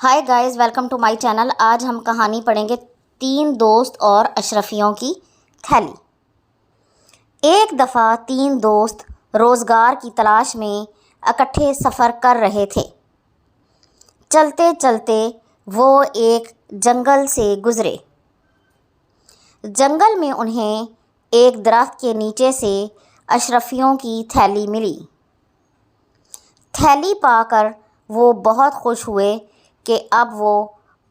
Hi guys, welcome to my channel. आज हम कहानी पढ़ेंगे 3 दोस्त और अशरफियों की थैली। एक दफ़ा 3 दोस्त रोज़गार की तलाश में इकट्ठे सफ़र कर रहे थे। चलते चलते वो एक जंगल से गुज़रे। जंगल में उन्हें एक दरख्त के नीचे से अशरफियों की थैली मिली। थैली पाकर वो बहुत खुश हुए कि अब वो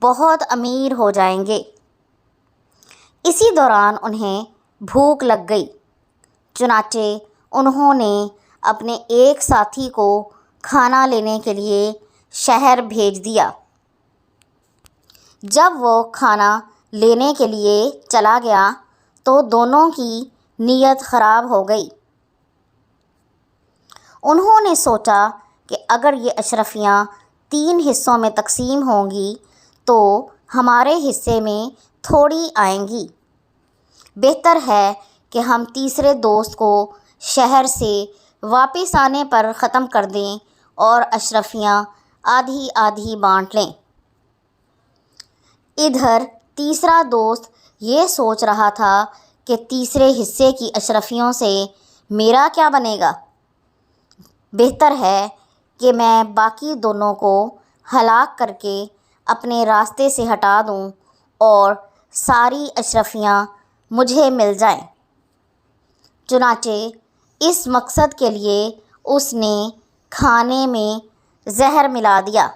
बहुत अमीर हो जाएंगे। इसी दौरान उन्हें भूख लग गई। चुनाचे उन्होंने अपने एक साथी को खाना लेने के लिए शहर भेज दिया। जब वो खाना लेने के लिए चला गया तो दोनों की नीयत ख़राब हो गई। उन्होंने सोचा कि अगर ये अशरफियाँ 3 हिस्सों में तकसीम होंगी तो हमारे हिस्से में थोड़ी आएंगी। बेहतर है कि हम तीसरे दोस्त को शहर से वापस आने पर ख़त्म कर दें और अशरफियाँ आधी आधी बाँट लें। इधर तीसरा दोस्त ये सोच रहा था कि तीसरे हिस्से की अशरफियों से मेरा क्या बनेगा। बेहतर है कि मैं बाकी दोनों को हलाक करके अपने रास्ते से हटा दूं और सारी अशरफियाँ मुझे मिल जाएं। चुनाचे इस मकसद के लिए उसने खाने में जहर मिला दिया।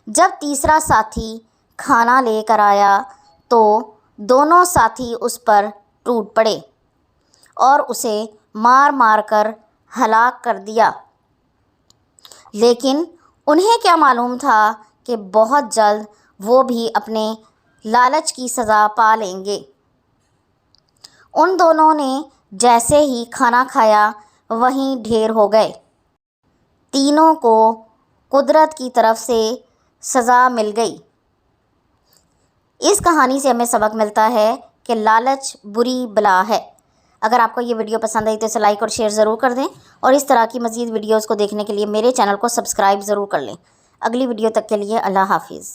जब तीसरा साथी खाना लेकर आया तो दोनों साथी उस पर टूट पड़े और उसे मार मार कर हलाक कर दिया। लेकिन उन्हें क्या मालूम था कि बहुत जल्द वो भी अपने लालच की सज़ा पा लेंगे। उन दोनों ने जैसे ही खाना खाया वहीं ढेर हो गए। तीनों को कुदरत की तरफ से सज़ा मिल गई। इस कहानी से हमें सबक मिलता है कि लालच बुरी बला है। अगर आपको ये वीडियो पसंद आई तो इसे लाइक और शेयर ज़रूर कर दें और इस तरह की मज़ीद वीडियोज़ को देखने के लिए मेरे चैनल को सब्सक्राइब ज़रूर कर लें। अगली वीडियो तक के लिए अल्लाह हाफिज़।